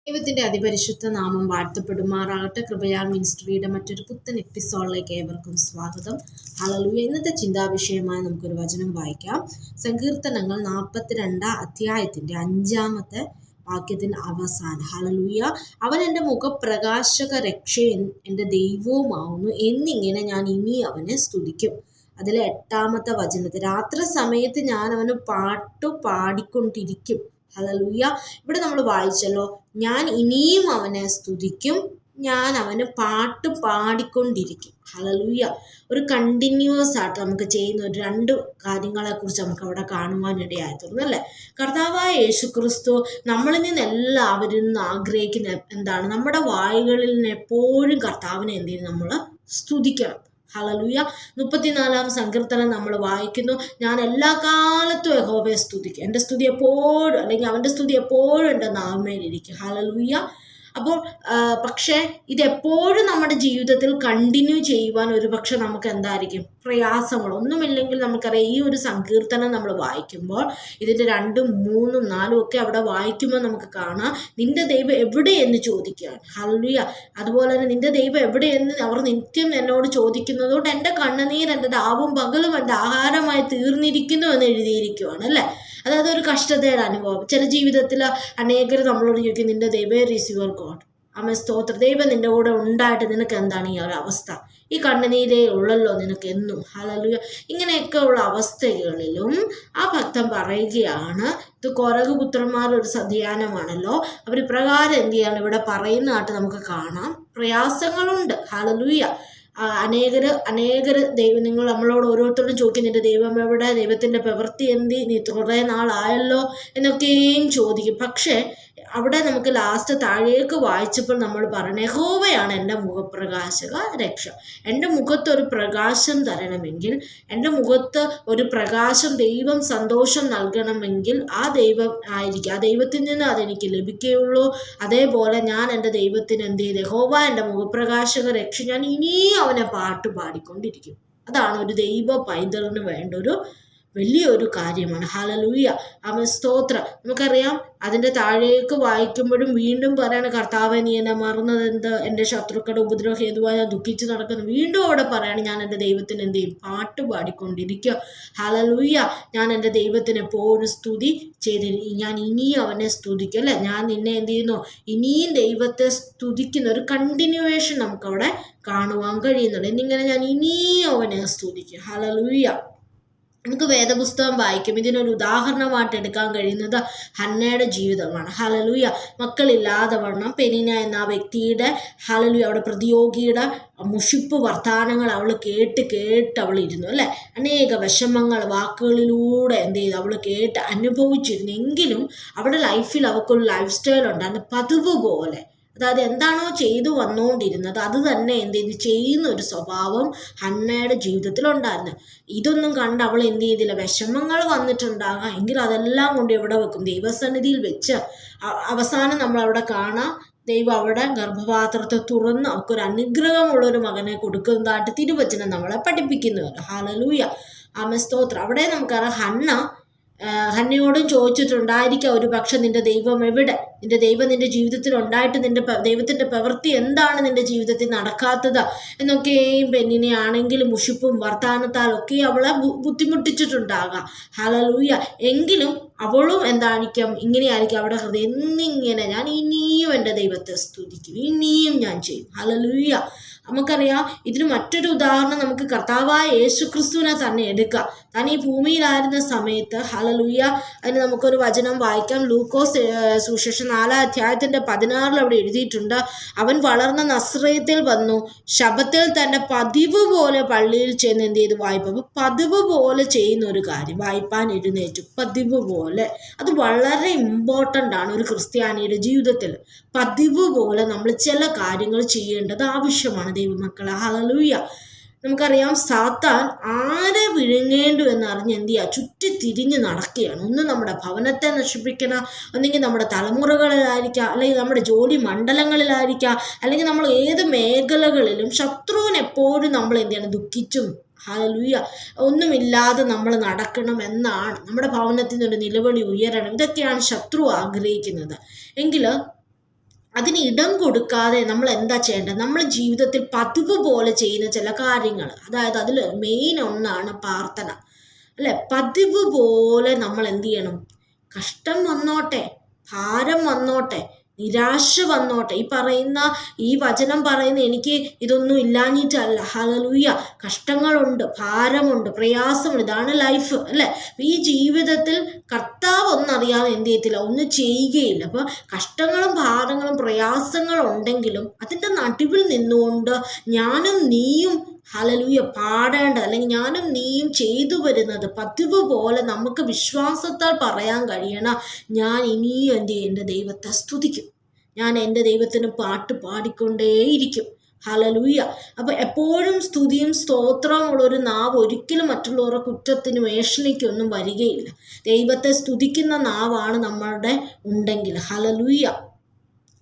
ദൈവത്തിന്റെ അതിപരിശുദ്ധ നാമം വാഴ്ത്തപ്പെടുമാറാകട്ടെ. കൃപയാൽ മിനിസ്ട്രിയുടെ മറ്റൊരു പുത്തൻ എപ്പിസോഡിലേക്ക് ഏവർക്കും സ്വാഗതം. ഹല്ലേലൂയ. ഇന്നത്തെ ചിന്താവിഷയമായി നമുക്കൊരു വചനം വായിക്കാം. സങ്കീർത്തനങ്ങൾ 42 അധ്യായത്തിന്റെ 5-ാമത്തെ വാക്യത്തിന്റെ അവസാനം. ഹല്ലേലൂയ. അവൻ എൻ്റെ മുഖപ്രകാശക രക്ഷയും എൻ്റെ ദൈവവുമാവുന്നു എന്നിങ്ങനെ ഞാൻ ഇനി അവനെ സ്തുതിക്കും. അതിലെ 8-ാമത്തെ വചനത്തിൽ രാത്രി സമയത്ത് ഞാൻ അവന് പാട്ടു പാടിക്കൊണ്ടിരിക്കും. ഹല്ലേലൂയ. ഇവിടെ നമ്മൾ വായിച്ചല്ലോ, ഞാൻ ഇനിയും അവനെ സ്തുതിക്കും, ഞാൻ അവന് പാട്ട് പാടിക്കൊണ്ടിരിക്കും. ഹല്ലേലൂയ. ഒരു കണ്ടിന്യൂസ് ആയിട്ട് നമുക്ക് ചെയ്യുന്ന ഒരു 2 കാര്യങ്ങളെക്കുറിച്ച് നമുക്ക് അവിടെ കാണുവാനിടയായി തീർന്നു അല്ലേ. കർത്താവായ യേശുക്രിസ്തു നമ്മളിൽ നിന്ന് എല്ലാവരും ആഗ്രഹിക്കുന്ന എന്താണ്? നമ്മുടെ വായുകളിൽ നിന്ന് എപ്പോഴും കർത്താവിനെ എന്ത് ചെയ്യും? നമ്മൾ സ്തുതിക്കണം. ഹല്ലേലൂയ. 34-ാം സങ്കീർത്തനം നമ്മൾ വായിക്കുന്നു, ഞാൻ എല്ലാ കാലത്തും യഹോവയെ സ്തുതിക്കും, എൻ്റെ സ്തുതി എപ്പോഴും, അല്ലെങ്കിൽ അവൻ്റെ സ്തുതി എപ്പോഴും എൻ്റെ നാവിന്മേലിരിക്കും. ഹല്ലേലൂയ. അപ്പോൾ പക്ഷേ ഇതെപ്പോഴും നമ്മുടെ ജീവിതത്തിൽ കണ്ടിന്യൂ ചെയ്യുവാൻ ഒരുപക്ഷെ നമുക്ക് എന്തായിരിക്കും? പ്രയാസങ്ങൾ. ഒന്നുമില്ലെങ്കിൽ നമുക്കറിയാം, ഈ ഒരു സങ്കീർത്തനം നമ്മൾ വായിക്കുമ്പോൾ ഇതിൻ്റെ 2, 3, 4 ഒക്കെ അവിടെ വായിക്കുമ്പോൾ നമുക്ക് കാണാം, നിന്റെ ദൈവം എവിടെയെന്ന് ചോദിക്കുകയാണ്. ഹല്ലേലൂയ. അതുപോലെ തന്നെ നിന്റെ ദൈവം എവിടെയെന്ന് അവർ നിത്യം എന്നോട് ചോദിക്കുന്നതുകൊണ്ട് എൻ്റെ കണ്ണുനീർ എൻ്റെ രാവും പകലും എൻ്റെ ആഹാരമായി തീർന്നിരിക്കുന്നു എന്ന് എഴുതിയിരിക്കുകയാണ് അല്ലേ. അതായത് ഒരു കഷ്ടതയുടെ അനുഭവം. ചില ജീവിതത്തിൽ അനേകർ നമ്മളോട് ചോദിക്കും, നിന്റെ ദൈവം ഈസ് യുവർ ഗോഡ്. അമ്മ സ്തോത്ര, ദൈവം നിന്റെ കൂടെ ഉണ്ടായിട്ട് നിനക്ക് എന്താണ് ഈ ഒരു അവസ്ഥ? ഈ കണ്ണുനീരേ ഉള്ളല്ലോ നിനക്ക് എന്നും. ഹല്ലേലൂയ. ഇങ്ങനെയൊക്കെ ഉള്ള അവസ്ഥകളിലും ആ ഭക്തൻ പറയുകയാണ്, ഇത് കൊരക് പുത്രന്മാരുടെ ഒരു സധ്യാനമാണല്ലോ, അവർ പ്രകാരം എന്ത് ചെയ്യാണ് ഇവിടെ പറയുന്നതായിട്ട് നമുക്ക് കാണാം. പ്രയാസങ്ങളുണ്ട്. ഹല്ലേലൂയ. അനേകർ ദൈവം, നിങ്ങൾ നമ്മളോട് ഓരോരുത്തരോടും ചോദിക്കും, നിന്റെ ദൈവം എവിടെ, ദൈവത്തിൻ്റെ പ്രവൃത്തി എന്തി, നീ കുറേ നാളായല്ലോ എന്നൊക്കെയും ചോദിക്കും. പക്ഷേ അവിടെ നമുക്ക് ലാസ്റ്റ് താഴേക്ക് വായിച്ചപ്പോൾ നമ്മൾ പറഞ്ഞു, യഹോവയാണ് എൻ്റെ മുഖപ്രകാശക രക്ഷ. എൻ്റെ മുഖത്തൊരു പ്രകാശം തരണമെങ്കിൽ, എൻ്റെ മുഖത്ത് ഒരു പ്രകാശം, ദൈവം സന്തോഷം നൽകണമെങ്കിൽ ആ ദൈവം ആയിരിക്കും, ആ ദൈവത്തിൽ നിന്ന് അതെനിക്ക് ലഭിക്കുകയുള്ളൂ. അതേപോലെ ഞാൻ എൻ്റെ ദൈവത്തിന് എന്ത് ചെയ്ത്, യഹോവ എൻ്റെ മുഖപ്രകാശക രക്ഷ, ഞാൻ ഇനിയും അവനെ പാട്ട് പാടിക്കൊണ്ടിരിക്കും. അതാണ് ഒരു ദൈവ പൈതലിന് വേണ്ട ഒരു വലിയൊരു കാര്യമാണ്. ഹല്ലേലൂയ. അവൻ സ്തോത്രം. നമുക്കറിയാം, അതിൻ്റെ താഴേക്ക് വായിക്കുമ്പോഴും വീണ്ടും പറയാണ്, കർത്താവേ നീ എന്നെ മറന്നത് എന്ത്, എൻ്റെ ശത്രുക്കളുടെ ഉപദ്രവ ഹേതുവായി ഞാൻ ദുഃഖിച്ച് നടക്കുന്നു. വീണ്ടും അവിടെ പറയാണ്, ഞാൻ എൻ്റെ ദൈവത്തിന് എന്ത് ചെയ്യും? പാട്ട് പാടിക്കൊണ്ടിരിക്കുക. ഹല്ലേലൂയ. ഞാൻ എൻ്റെ ദൈവത്തിന് എപ്പോഴും സ്തുതി ചെയ്ത് ഞാൻ ഇനിയും അവനെ സ്തുതിക്കും അല്ലേ. ഞാൻ നിന്നെ എന്ത് ചെയ്യുന്നു? ഇനിയും ദൈവത്തെ സ്തുതിക്കുന്ന ഒരു കണ്ടിന്യൂവേഷൻ നമുക്കവിടെ കാണുവാൻ കഴിയുന്നുണ്ട്. എന്നിങ്ങനെ ഞാൻ ഇനിയും അവനെ സ്തുതിക്കും. ഹല്ലേലൂയ. നമുക്ക് വേദപുസ്തകം വായിക്കും, ഇതിനൊരു ഉദാഹരണമായിട്ട് എടുക്കാൻ കഴിയുന്നത് ഹന്നയുടെ ജീവിതമാണ്. ഹല്ലേലൂയ. മക്കളില്ലാതെ വണ്ണം പെനിന എന്ന ആ വ്യക്തിയുടെ, ഹല്ലേലൂയ, അവിടെ പ്രതിയോഗിയുടെ മുഷിപ്പ് വർത്താനങ്ങൾ അവൾ കേട്ട് അവൾ ഇരുന്നു അല്ലേ. അനേക വിഷമങ്ങൾ വാക്കുകളിലൂടെ എന്ത് ചെയ്തു അവൾ കേട്ട് അനുഭവിച്ചിരുന്നു. എങ്കിലും അവളുടെ ലൈഫിൽ അവൾക്കൊരു ലൈഫ് സ്റ്റൈൽ ഉണ്ടായിരുന്നു, പതിവ് പോലെ. അതായത് എന്താണോ ചെയ്തു വന്നുകൊണ്ടിരുന്നത് അത് തന്നെ എന്ത് ചെയ്ത് ചെയ്യുന്ന ഒരു സ്വഭാവം ഹന്നയുടെ ജീവിതത്തിൽ ഉണ്ടായിരുന്നു. ഇതൊന്നും കണ്ട് അവൾ എന്ത് ചെയ്തില്ല, വിഷമങ്ങൾ വന്നിട്ടുണ്ടാകാം, എങ്കിൽ അതെല്ലാം കൊണ്ട് എവിടെ വെക്കും? ദൈവസന്നിധിയിൽ വെച്ച്. അവസാനം നമ്മൾ അവിടെ കാണാം, ദൈവം അവിടെ ഗർഭപാത്രത്തെ തുറന്ന് അവൾക്കൊരു അനുഗ്രഹമുള്ളൊരു മകനെ കൊടുക്കുന്നതായിട്ട് തിരുവചനം നമ്മളെ പഠിപ്പിക്കുന്നുണ്ട്. ഹല്ലേലൂയ. ആമേൻ സ്തോത്രം. അവിടെ നമുക്കറിയാം, ഹന്നയോടും ചോദിച്ചിട്ടുണ്ടായിരിക്കാം ഒരു പക്ഷെ, നിന്റെ ദൈവം എവിടെ, നിന്റെ ദൈവം നിന്റെ ജീവിതത്തിൽ ഉണ്ടായിട്ട് നിന്റെ ദൈവത്തിൻ്റെ പ്രവൃത്തി എന്താണ് നിന്റെ ജീവിതത്തിൽ നടക്കാത്തത് എന്നൊക്കെയും പെണ്ണിനെ ആണെങ്കിലും മുഷിപ്പും വർത്താനത്താലൊക്കെ അവളെ ബുദ്ധിമുട്ടിച്ചിട്ടുണ്ടാകാം. ഹല്ലേലൂയ. എങ്കിലും അവളും എന്തായിരിക്കാം, ഇങ്ങനെയായിരിക്കും അവിടെ ഹൃദയം എന്നിങ്ങനെ, ഞാൻ ഇനിയും എൻ്റെ ദൈവത്തെ സ്തുതിക്കും, ഇനിയും ഞാൻ ചെയ്യും. ഹല്ലേലൂയ. നമുക്കറിയാം, ഇതിന് മറ്റൊരു ഉദാഹരണം നമുക്ക് കർത്താവായ യേശുക്രിസ്തുവിനെ തന്നെ എടുക്കാം. താൻ ഈ ഭൂമിയിലായിരുന്ന സമയത്ത്, ഹല്ലേലൂയ, അതിന് നമുക്കൊരു വചനം വായിക്കാം. ലൂക്കോസ് സുവിശേഷം 4-ാം അധ്യായത്തിൻ്റെ 16 അവിടെ എഴുതിയിട്ടുണ്ട്, അവൻ വളർന്ന നസ്രയത്തിൽ വന്നു, ശബ്ബത്തിൽ തൻ്റെ പതിവ് പോലെ പള്ളിയിൽ ചെന്ന് എന്ത് ചെയ്തു? വായിപ്പ്. അപ്പോൾ പതിവ് പോലെ ചെയ്യുന്ന ഒരു കാര്യം, വായിപ്പാൻ എഴുന്നേറ്റു, പതിവ് പോലെ. അത് വളരെ ഇമ്പോർട്ടൻ്റ് ആണ് ഒരു ക്രിസ്ത്യാനിയുടെ ജീവിതത്തിൽ. പതിവ് പോലെ നമ്മൾ ചില കാര്യങ്ങൾ ചെയ്യേണ്ടത് ആവശ്യമാണ് ദൈവമക്കളെ. ഹല്ലേലൂയ. നമുക്കറിയാം, സാത്താൻ ആരെ വിഴുങ്ങേണ്ടു എന്നറിഞ്ഞ് എന്ത് ചെയ്യുക? ചുറ്റിത്തിരിഞ്ഞ് നടക്കുകയാണ്. ഒന്ന് നമ്മുടെ ഭവനത്തെ നശിപ്പിക്കണം, ഒന്നെങ്കിൽ നമ്മുടെ തലമുറകളിലായിരിക്കാം, അല്ലെങ്കിൽ നമ്മുടെ ജോലി മണ്ഡലങ്ങളിലായിരിക്കാം, അല്ലെങ്കിൽ നമ്മൾ ഏത് മേഖലകളിലും ശത്രുവിന് എപ്പോഴും നമ്മൾ എന്ത് ചെയ്യണം? ദുഃഖിച്ചും, ഹല്ലേലൂയ, ഒന്നുമില്ലാതെ നമ്മൾ നടക്കണം എന്നാണ്. നമ്മുടെ ഭവനത്തിൽ നിന്നൊരു നിലവിളി ഉയരണം, ഇതൊക്കെയാണ് ശത്രു ആഗ്രഹിക്കുന്നത്. എങ്കിൽ അതിന് ഇടം കൊടുക്കാതെ നമ്മൾ എന്താ ചെയ്യേണ്ടത്? നമ്മൾ ജീവിതത്തിൽ പതിവ് പോലെ ചെയ്യുന്ന ചില കാര്യങ്ങൾ, അതായത് അതിൽ മെയിൻ ഒന്നാണ് പ്രാർത്ഥന, അല്ലെ? പതിവ് പോലെ നമ്മൾ എന്ത് ചെയ്യണം? കഷ്ടം വന്നോട്ടെ, ഭാരം വന്നോട്ടെ, നിരാശ വന്നോട്ടെ, ഈ വചനം പറയുന്ന എനിക്ക് ഇതൊന്നും ഇല്ലാഞ്ഞിട്ടല്ല. ഹല്ലേലൂയ. കഷ്ടങ്ങളുണ്ട്, ഭാരമുണ്ട്, പ്രയാസമുണ്ട്, ഇതാണ് ലൈഫ്, അല്ലേ? ഈ ജീവിതത്തിൽ കർത്താവ് ഒന്നറിയാതെ എന്ത് ചെയ്യത്തില്ല, ഒന്നും ചെയ്യുകയില്ല. അപ്പോൾ കഷ്ടങ്ങളും ഭാരങ്ങളും പ്രയാസങ്ങളും ഉണ്ടെങ്കിലും അതിൻ്റെ നടുവിൽ നിന്നുകൊണ്ട് ഞാനും നീയും ഹല്ലേലൂയ പാടേണ്ടത്, അല്ലെങ്കിൽ ഞാനും നീയും ചെയ്തു വരുന്നത് പതിവ് പോലെ നമുക്ക് വിശ്വാസത്താൽ പറയാൻ കഴിയണം, ഞാൻ ഇനിയും എൻ്റെ ദൈവത്തെ സ്തുതിക്കും, ഞാൻ എൻ്റെ ദൈവത്തിന് പാട്ട് പാടിക്കൊണ്ടേയിരിക്കും. ഹല്ലേലൂയ. അപ്പോൾ എപ്പോഴും സ്തുതിയും സ്തോത്രവും ഉള്ളൊരു നാവ് ഒരിക്കലും മറ്റുള്ളവരുടെ കുറ്റത്തിനും ഏഷണിക്കൊന്നും വരികയില്ല. ദൈവത്തെ സ്തുതിക്കുന്ന നാവാണ് നമ്മളുടെ ഉണ്ടെങ്കിൽ. ഹല്ലേലൂയ.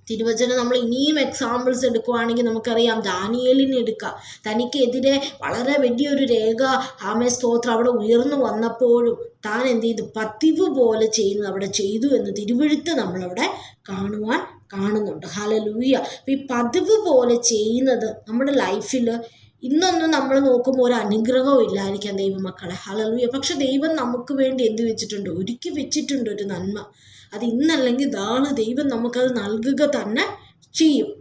തിരുവചനം നമ്മൾ ഇനിയും എക്സാമ്പിൾസ് എടുക്കുകയാണെങ്കിൽ നമുക്കറിയാം, ദാനിയേലിനെ എടുക്കാം. തനിക്കെതിരെ വളരെ വലിയൊരു രേഖ സ്തോത്രം അവിടെ ഉയർന്നു വന്നപ്പോഴും താൻ എന്ത് ചെയ്തു? പതിവ് പോലെ ചെയ്യുന്നത് അവിടെ ചെയ്തു എന്ന് തിരുവെഴുത്ത് നമ്മളവിടെ കാണുന്നുണ്ട്. ഹല്ലേലൂയ. അപ്പം ഈ പതിവ് പോലെ ചെയ്യുന്നത് നമ്മുടെ ലൈഫിൽ ഇന്നൊന്നും നമ്മൾ നോക്കുമ്പോൾ ഒരു അനുഗ്രഹവും ഇല്ലായിരിക്കാം ദൈവമക്കളെ. ഹല്ലേലൂയ. പക്ഷെ ദൈവം നമുക്ക് വേണ്ടി എന്ത് വെച്ചിട്ടുണ്ട്? ഒരുക്കി വെച്ചിട്ടുണ്ട് ഒരു നന്മ. അത് ഇന്നല്ലെങ്കിൽ നാളെ ദൈവം നമുക്കത് നൽകുക തന്നെ ചെയ്യും.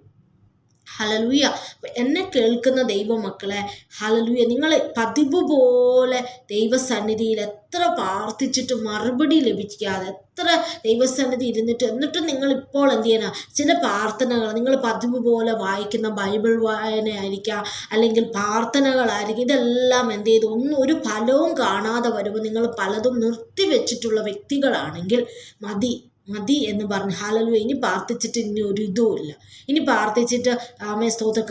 ഹല്ലേലൂയ. എന്നെ കേൾക്കുന്ന ദൈവമക്കളെ, ഹല്ലേലൂയ, നിങ്ങൾ പതിവ് പോലെ ദൈവസന്നിധിയിൽ എത്ര പ്രാർത്ഥിച്ചിട്ട് മറുപടി ലഭിക്കാതെ, എത്ര ദൈവസന്നിധി ഇരുന്നിട്ട് എന്നിട്ടും നിങ്ങൾ ഇപ്പോൾ എന്ത് ചെയ്യണം? ചില പ്രാർത്ഥനകൾ നിങ്ങൾ പതിവ് പോലെ വായിക്കുന്ന ബൈബിൾ വായനയായിരിക്കാം, അല്ലെങ്കിൽ പ്രാർത്ഥനകളായിരിക്കും, ഇതെല്ലാം എന്ത് ചെയ്തു ഒരു ഫലവും കാണാതെ വരുമ്പോൾ നിങ്ങൾ പലതും നിർത്തിവെച്ചിട്ടുള്ള വ്യക്തികളാണെങ്കിൽ മതി എന്ന് പറഞ്ഞ് ഹല്ലേലൂയ, ഇനി പ്രാർത്ഥിച്ചിട്ട് ഇനി ഒരു ഇതുമില്ല, ഇനി പ്രാർത്ഥിച്ചിട്ട് സ്തോത്രം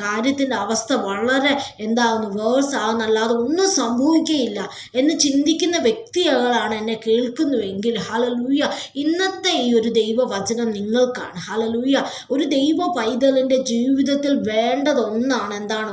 കാര്യത്തിൻ്റെ അവസ്ഥ വളരെ എന്താകുന്നു, വേഴ്സ് ആകുന്നല്ലാതെ ഒന്നും സംഭവിക്കുകയില്ല എന്ന് ചിന്തിക്കുന്ന വ്യക്തികളാണ് എന്നെ കേൾക്കുന്നുവെങ്കിൽ, ഹല്ലേലൂയ, ഇന്നത്തെ ഈ ഒരു ദൈവവചനം നിങ്ങൾക്കാണ്. ഹല്ലേലൂയ. ഒരു ദൈവ പൈതലിൻ്റെ ജീവിതത്തിൽ വേണ്ടതൊന്നാണ് എന്താണ്?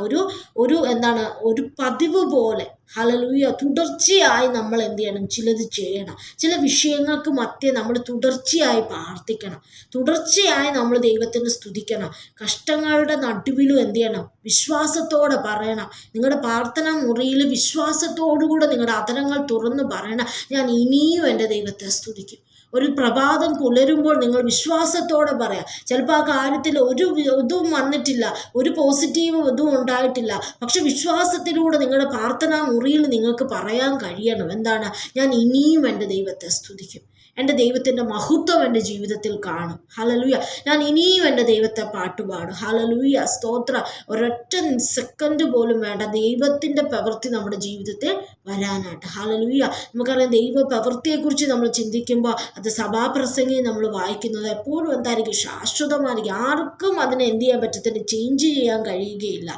ഒരു പതിവ് പോലെ, ഹല്ലേലൂയ, തുടർച്ചയായി നമ്മൾ എന്ത് ചെയ്യണം? ചിലത് ചെയ്യണം. ചില വിഷയങ്ങൾക്ക് മധ്യേ നമ്മൾ തുടർച്ചയായി പ്രാർത്ഥിക്കണം, തുടർച്ചയായി നമ്മൾ ദൈവത്തിന് സ്തുതിക്കണം. കഷ്ടങ്ങളുടെ നടുവിലും എന്ത് ചെയ്യണം? വിശ്വാസത്തോടെ പറയണം. നിങ്ങളുടെ പ്രാർത്ഥന മുറിയിൽ വിശ്വാസത്തോടുകൂടെ നിങ്ങളുടെ അധരങ്ങൾ തുറന്ന് പറയണം, ഞാൻ ഇനിയും എൻ്റെ ദൈവത്തെ സ്തുതിക്കും. ഒരു പ്രഭാതം പുലരുമ്പോൾ നിങ്ങൾ വിശ്വാസത്തോടെ പറയാം. ചിലപ്പോൾ ആ കാര്യത്തിൽ ഒരു ഇതും വന്നിട്ടില്ല, ഒരു പോസിറ്റീവ് ഇതും ഉണ്ടായിട്ടില്ല, പക്ഷെ വിശ്വാസത്തിലൂടെ നിങ്ങളുടെ പ്രാർത്ഥനാ മുറിയിൽ നിങ്ങൾക്ക് പറയാൻ കഴിയണം, എന്താണ്? ഞാൻ ഇനിയും എൻ്റെ ദൈവത്തെ സ്തുതിക്കും, എൻ്റെ ദൈവത്തിൻ്റെ മഹത്വം എൻ്റെ ജീവിതത്തിൽ കാണും. ഹല്ലേലൂയ. ഞാൻ ഇനിയും എൻ്റെ ദൈവത്തെ പാട്ടുപാടും. ഹല്ലേലൂയ. സ്തോത്ര. ഒരൊറ്റ സെക്കൻഡ് പോലും വേണ്ട ദൈവത്തിൻ്റെ പ്രവൃത്തി നമ്മുടെ ജീവിതത്തിൽ വരാനായിട്ട്. ഹല്ലേലൂയ. നമുക്കറിയാം, ദൈവ പ്രവൃത്തിയെക്കുറിച്ച് നമ്മൾ ചിന്തിക്കുമ്പോൾ അത് സഭാപ്രസംഗി നമ്മൾ വായിക്കുന്നത് എപ്പോഴും എന്തായിരിക്കും? ശാശ്വതമായിരിക്കും. ആർക്കും അതിനെ എന്ത് ചെയ്യാൻ പറ്റത്തില്ല, ചേഞ്ച് ചെയ്യാൻ കഴിയുകയില്ല.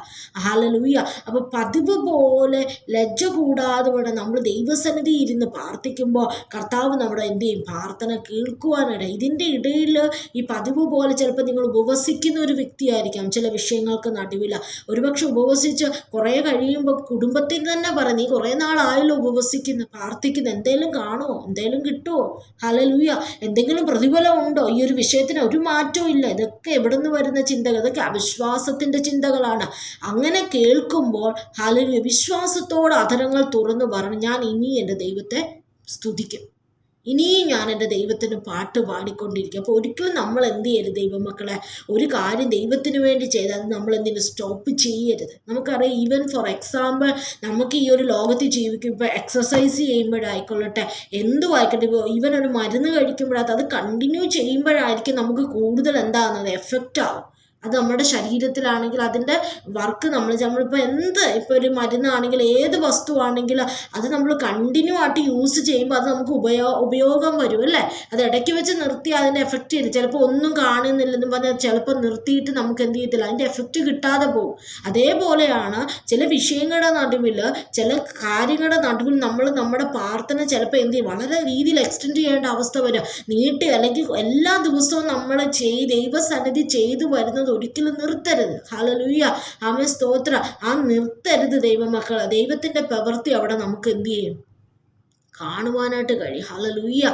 ഹല്ലേലൂയ. അപ്പോൾ പതിവ് പോലെ ലജ്ജ കൂടാതെ വേണം നമ്മൾ ദൈവസന്നിധി ഇരുന്ന് പ്രാർത്ഥിക്കുമ്പോൾ കർത്താവ് നമ്മുടെ എന്ത് ചെയ്യും? പ്രാർത്ഥന കേൾക്കുവാനിട. ഇതിൻ്റെ ഇടയിൽ ഈ പതിവ് പോലെ ചിലപ്പോൾ നിങ്ങൾ ഉപവസിക്കുന്ന ഒരു വ്യക്തിയായിരിക്കാം, ചില വിഷയങ്ങൾക്ക് നടുവില്ല. ഒരുപക്ഷെ ഉപവസിച്ച് കുറേ കഴിയുമ്പോൾ കുടുംബത്തിൽ തന്നെ പറയും, നീ കുറേ നാളായല്ലോ ഉപവസിക്കുന്നു, പ്രാർത്ഥിക്കുന്നു, എന്തേലും കാണുമോ, എന്തേലും കിട്ടുമോ? ഹല്ലേലൂയ. എന്തെങ്കിലും പ്രതിഫലം ഉണ്ടോ? ഈ ഒരു വിഷയത്തിന് ഒരു മാറ്റവും ഇല്ല. ഇതൊക്കെ എവിടെ നിന്ന് വരുന്ന ചിന്തകൾ? ഇതൊക്കെ അവിശ്വാസത്തിൻ്റെ ചിന്തകളാണ്. അങ്ങനെ കേൾക്കുമ്പോൾ ഹല്ലേലൂയ, വിശ്വാസത്തോടെ അധരങ്ങൾ തുറന്നു പറഞ്ഞു, ഞാൻ ഇനി എൻ്റെ ദൈവത്തെ സ്തുതിക്കും, ഇനിയും ഞാൻ എൻ്റെ ദൈവത്തിന് പാട്ട് പാടിക്കൊണ്ടിരിക്കും. അപ്പോൾ ഒരിക്കലും നമ്മൾ എന്ത് ചെയ്യരുത് ദൈവമക്കളെ? ഒരു കാര്യം ദൈവത്തിന് വേണ്ടി ചെയ്താൽ നമ്മൾ എന്തിനും സ്റ്റോപ്പ് ചെയ്യരുത്. നമുക്കറിയാം, ഈവൻ ഫോർ എക്സാമ്പിൾ നമുക്ക് ഈ ഒരു ലോകത്ത് ജീവിക്കുമ്പോൾ എക്സസൈസ് ചെയ്യുമ്പോഴായിക്കൊള്ളട്ടെ, എന്തും ആയിക്കോട്ടെ, ഇപ്പോൾ ഈവൻ ഒരു മരുന്ന് കഴിക്കുമ്പോഴത് അത് കണ്ടിന്യൂ ചെയ്യുമ്പോഴായിരിക്കും നമുക്ക് കൂടുതൽ എന്താകുന്നത്, എഫക്റ്റ് ആവും. അത് നമ്മുടെ ശരീരത്തിലാണെങ്കിൽ അതിൻ്റെ വർക്ക് നമ്മളിപ്പോൾ ഇപ്പോൾ ഒരു മരുന്നാണെങ്കിൽ ഏത് വസ്തുവാണെങ്കിലും അത് നമ്മൾ കണ്ടിന്യൂ ആയിട്ട് യൂസ് ചെയ്യുമ്പോൾ അത് നമുക്ക് ഉപയോഗം വരും, അല്ലേ? അത് ഇടയ്ക്ക് വെച്ച് നിർത്തി അതിൻ്റെ എഫക്റ്റ് ചെയ്യും. ചിലപ്പോൾ ഒന്നും കാണുന്നില്ലെന്നും പറഞ്ഞാൽ ചിലപ്പോൾ നിർത്തിയിട്ട് നമുക്ക് എന്ത് ചെയ്യത്തില്ല, അതിൻ്റെ എഫക്റ്റ് കിട്ടാതെ പോകും. അതേപോലെയാണ് ചില വിഷയങ്ങളുടെ നടുവിൽ, ചില കാര്യങ്ങളുടെ നടുവിൽ നമ്മൾ നമ്മുടെ പ്രാർത്ഥന ചിലപ്പോൾ എന്ത് ചെയ്യും, വളരെ രീതിയിൽ എക്സ്റ്റെൻഡ് ചെയ്യേണ്ട അവസ്ഥ വരും. നീട്ടി അല്ലെങ്കിൽ എല്ലാ ദിവസവും നമ്മൾ ദൈവസന്നിധി ചെയ്തു വരുന്നത് ഒരിക്കലും നിർത്തരുത്. ഹല്ലേലൂയ. ആമേൻ. സ്തോത്ര. നിർത്തരുത് ദൈവമക്കളെ. ദൈവത്തിൻ്റെ പ്രവൃത്തി അവിടെ നമുക്ക് എന്ത് ചെയ്യും? കാണുവാനായിട്ട് കഴിയും. ഹല്ലേലൂയ.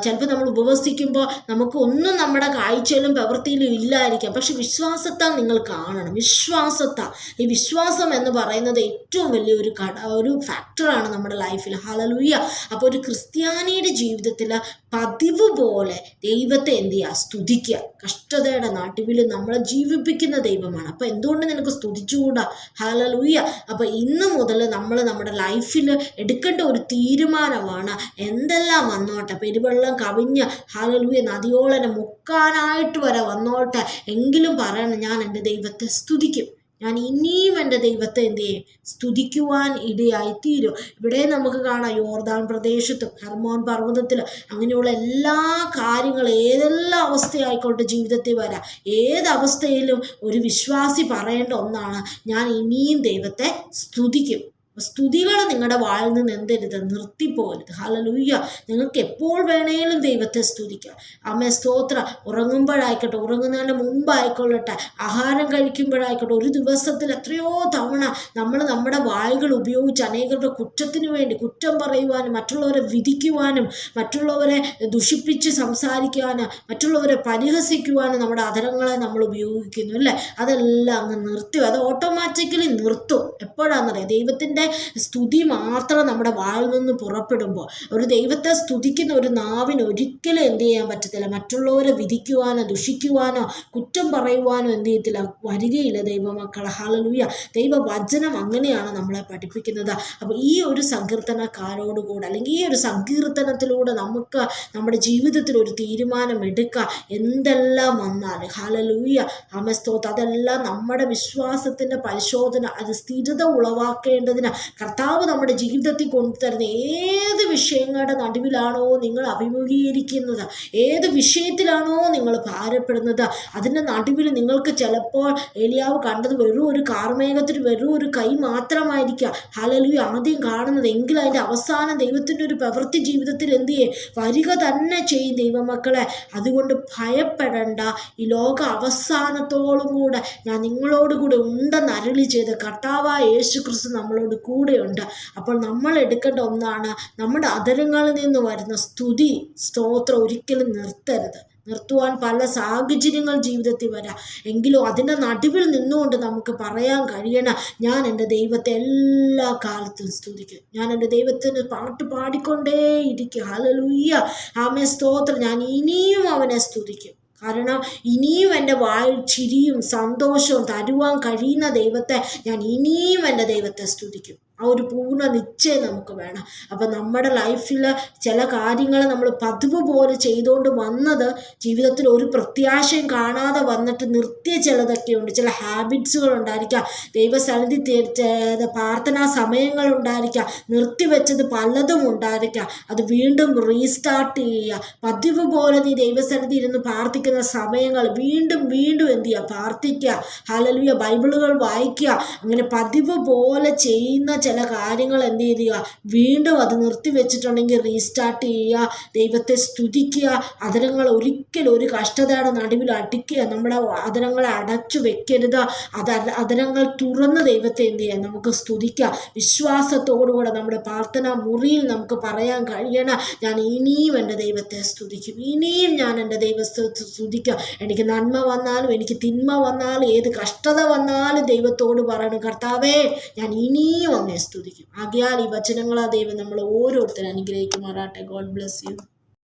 ചിലപ്പോൾ നമ്മൾ ഉപവസിക്കുമ്പോൾ നമുക്കൊന്നും നമ്മുടെ കാഴ്ചയിലും പ്രവൃത്തിയിലും ഇല്ലായിരിക്കാം, പക്ഷെ വിശ്വാസത്താൽ നിങ്ങൾ കാണണം. വിശ്വാസത്താൽ. ഈ വിശ്വാസം എന്ന് പറയുന്നത് ഏറ്റവും വലിയൊരു ഒരു ഫാക്ടറാണ് നമ്മുടെ ലൈഫിൽ. ഹല്ലേലൂയ. അപ്പോൾ ഒരു ക്രിസ്ത്യാനിയുടെ ജീവിതത്തിൽ പതിവ് പോലെ ദൈവത്തെ എന്ത് ചെയ്യുക? സ്തുതിക്കുക. കഷ്ടതയുടെ നടുവിൽ നമ്മളെ ജീവിപ്പിക്കുന്ന ദൈവമാണ്. അപ്പോൾ എന്തുകൊണ്ട് നിനക്ക് സ്തുതിച്ചുകൂടാ? ഹല്ലേലൂയ. അപ്പോൾ ഇന്ന് മുതൽ നമ്മൾ നമ്മുടെ ലൈഫിൽ എടുക്കേണ്ട ഒരു തീരുമാനമാണ്, എന്തെല്ലാം വന്നോട്ടെ, പെരുവെള്ളം കവിഞ്ഞ് ഹല്ലേലൂയ നദിയോളം മുക്കാനായിട്ട് വരെ വന്നോട്ടെ, എങ്കിലും പറയണം, ഞാൻ എൻ്റെ ദൈവത്തെ സ്തുതിക്കും. ഞാൻ ഇനിയും എൻ്റെ ദൈവത്തെ എന്ത് ചെയ്യും? സ്തുതിക്കുവാൻ ഇടയായിത്തീരും. ഇവിടെ നമുക്ക് കാണാം യോർദാൻ പ്രദേശത്തും ഹെർമോൻ പർവ്വതത്തിൽ അങ്ങനെയുള്ള എല്ലാ കാര്യങ്ങളും ഏതെല്ലാം അവസ്ഥയായിക്കോട്ടെ ജീവിതത്തിൽ വരാം, ഏതവസ്ഥയിലും ഒരു വിശ്വാസി പറയേണ്ട ഒന്നാണ്, ഞാൻ ഇനിയും ദൈവത്തെ സ്തുതിക്കും. സ്തുതികൾ നിങ്ങളുടെ വായിൽ നിന്ന് എന്തരുത്? നിർത്തിപ്പോകരുത്. ഹല്ലേലൂയ. നിങ്ങൾക്ക് എപ്പോൾ വേണേലും ദൈവത്തെ സ്തുതിക്കാം. ആമേൻ. സ്തോത്രം. ഉറങ്ങുമ്പോഴായിക്കോട്ടെ, ഉറങ്ങുന്നതിന് മുമ്പായിക്കൊള്ളട്ടെ, ആഹാരം കഴിക്കുമ്പോഴായിക്കോട്ടെ, ഒരു ദിവസത്തിൽ എത്രയോ തവണ നമ്മൾ നമ്മുടെ വായുകൾ ഉപയോഗിച്ച് അനേകരുടെ കുറ്റത്തിന് വേണ്ടി കുറ്റം പറയുവാനും മറ്റുള്ളവരെ വിധിക്കുവാനും മറ്റുള്ളവരെ ദുഷിപ്പിച്ച് സംസാരിക്കാനും മറ്റുള്ളവരെ പരിഹസിക്കുവാനും നമ്മുടെ അധരങ്ങളെ നമ്മൾ ഉപയോഗിക്കുന്നു അല്ലേ? അതെല്ലാം അങ്ങ് നിർത്തും. അത് ഓട്ടോമാറ്റിക്കലി നിർത്തും. എപ്പോഴാണെന്നറിയാം? ദൈവത്തിൻ്റെ സ്തുതി മാത്രം നമ്മുടെ വായിൽ നിന്ന് പുറപ്പെടുമ്പോൾ. ഒരു ദൈവത്തെ സ്തുതിക്കുന്ന ഒരു നാവിന് ഒരിക്കലും എന്ത് ചെയ്യാൻ പറ്റത്തില്ല? മറ്റുള്ളവരെ വിധിക്കുവാനോ ദുഷിക്കുവാനോ കുറ്റം പറയുവാനോ എന്ത് ചെയ്യത്തില്ല? വരികയില്ല ദൈവമക്കളെ. ഹല്ലേലൂയ. ദൈവവചനം അങ്ങനെയാണ് നമ്മളെ പഠിപ്പിക്കുന്നത്. അപ്പോൾ ഈ ഒരു സങ്കീർത്തനക്കാരോടുകൂടെ അല്ലെങ്കിൽ ഈ ഒരു സങ്കീർത്തനത്തിലൂടെ നമുക്ക് നമ്മുടെ ജീവിതത്തിൽ ഒരു തീരുമാനം എടുക്കാം. എന്തെല്ലാം വന്നാലും ഹല്ലേലൂയ ആമേൻ സ്തോത്രം, അതെല്ലാം നമ്മുടെ വിശ്വാസത്തിൻ്റെ പരിശോധന, അത് സ്ഥിരത ഉളവാക്കേണ്ടതിന് കർത്താവ് നമ്മുടെ ജീവിതത്തിൽ കൊണ്ടുതരുന്ന ഏത് വിഷയങ്ങളുടെ നടുവിലാണോ നിങ്ങൾ അഭിമുഖീകരിക്കുന്നത്, ഏത് വിഷയത്തിലാണോ നിങ്ങൾ ഭാരപ്പെടുന്നത്, അതിൻ്റെ നടുവിൽ നിങ്ങൾക്ക് ചിലപ്പോൾ ഏലിയാവ് കണ്ടത് വെറും ഒരു കാർമേഘത്തിൽ വെറും ഒരു കൈ മാത്രമായിരിക്കാം ഹല്ലേലൂയ ആദ്യം കാണുന്നത്, എങ്കിലും അതിൻ്റെ അവസാനം ദൈവത്തിൻ്റെ ഒരു പ്രവൃത്തി ജീവിതത്തിൽ എന്ത് ചെയ്യും? വരിക തന്നെ ചെയ്യും ദൈവമക്കളെ. അതുകൊണ്ട് ഭയപ്പെടേണ്ട. ഈ ലോക അവസാനത്തോളം കൂടെ ഞാൻ നിങ്ങളോടുകൂടെ ഉണ്ടെന്ന് അരുളി ചെയ്ത കർത്താവായ യേശു ക്രിസ്തു നമ്മളോട് കൂടെയുണ്ട്. അപ്പോൾ നമ്മൾ എടുക്കേണ്ട ഒന്നാണ്, നമ്മുടെ അധരങ്ങളിൽ നിന്ന് വരുന്ന സ്തുതി സ്തോത്രം ഒരിക്കലും നിർത്തരുത്. നിർത്തുവാൻ പല സാഹചര്യങ്ങൾ ജീവിതത്തിൽ വരാം, എങ്കിലും അതിൻ്റെ നടുവിൽ നിന്നുകൊണ്ട് നമുക്ക് പറയാൻ കഴിയണം, ഞാൻ എൻ്റെ ദൈവത്തെ എല്ലാ കാലത്തും സ്തുതിക്കും. ഞാൻ എൻ്റെ ദൈവത്തിന് പാട്ട് പാടിക്കൊണ്ടേയിരിക്കും. ഹല്ലേലൂയ ആമേൻ സ്തോത്രം. ഞാൻ ഇനിയും അവനെ സ്തുതിക്കും. കാരണം ഇനിയും എൻ്റെ വായിൽ ചിരിയും സന്തോഷവും തരുവാൻ കഴിയുന്ന ദൈവത്തെ ഞാൻ ഇനിയും എൻ്റെ ദൈവത്തെ സ്തുതിക്കും. ആ ഒരു പൂർണ്ണ നിശ്ചയം നമുക്ക് വേണം. അപ്പം നമ്മുടെ ലൈഫിൽ ചില കാര്യങ്ങൾ നമ്മൾ പതിവ് പോലെ ചെയ്തുകൊണ്ട് വന്നത് ജീവിതത്തിൽ ഒരു പ്രത്യാശയും കാണാതെ വന്നിട്ട് നിർത്തിയ ചിലതൊക്കെയുണ്ട്. ചില ഹാബിറ്റ്സുകൾ ഉണ്ടായിരിക്കാം, ദൈവസന്നിധി പ്രാർത്ഥനാ സമയങ്ങൾ ഉണ്ടായിരിക്കാം, നിർത്തിവെച്ചത് പലതും ഉണ്ടായിരിക്കാം. അത് വീണ്ടും റീസ്റ്റാർട്ട് ചെയ്യുക. പതിവ് പോലെ നീ ദൈവസന്നിധി ഇരുന്ന് പ്രാർത്ഥിക്കുന്ന സമയങ്ങൾ വീണ്ടും വീണ്ടും എന്ത് ചെയ്യുക? പ്രാർത്ഥിക്കുക. ഹല്ലേലൂയ. ബൈബിളുകൾ വായിക്കുക. അങ്ങനെ പതിവ് പോലെ ചെയ്യുന്ന ചില കാര്യങ്ങൾ എന്ത് ചെയ്യുക? വീണ്ടും അത് നിർത്തിവെച്ചിട്ടുണ്ടെങ്കിൽ റീസ്റ്റാർട്ട് ചെയ്യുക. ദൈവത്തെ സ്തുതിക്കുക. അധരങ്ങൾ ഒരിക്കലും ഒരു കഷ്ടതയുടെ നടുവിൽ അടിക്കുക. നമ്മുടെ അധരങ്ങളെ അടച്ചു വെക്കരുത്. അധരങ്ങൾ തുറന്ന് ദൈവത്തെ എന്ത് ചെയ്യുക? നമുക്ക് സ്തുതിക്കുക. വിശ്വാസത്തോടുകൂടെ നമ്മുടെ പ്രാർത്ഥനാ മുറിയിൽ നമുക്ക് പറയാൻ കഴിയണം, ഞാൻ ഇനിയും എൻ്റെ ദൈവത്തെ സ്തുതിക്കും. ഇനിയും ഞാൻ എൻ്റെ ദൈവത്തെ സ്തുതിക്കുക. എനിക്ക് നന്മ വന്നാലും എനിക്ക് തിന്മ വന്നാലും ഏത് കഷ്ടത വന്നാലും ദൈവത്തോട് പറയണം, കർത്താവേ ഞാൻ ഇനിയും അങ്ങേ സ്തുതിക്കും. ആകയാൽ ഈ വചനങ്ങളാ ദൈവം നമ്മൾ ഓരോരുത്തരും അനുഗ്രഹിക്കുമാറാട്ടെ. God bless you.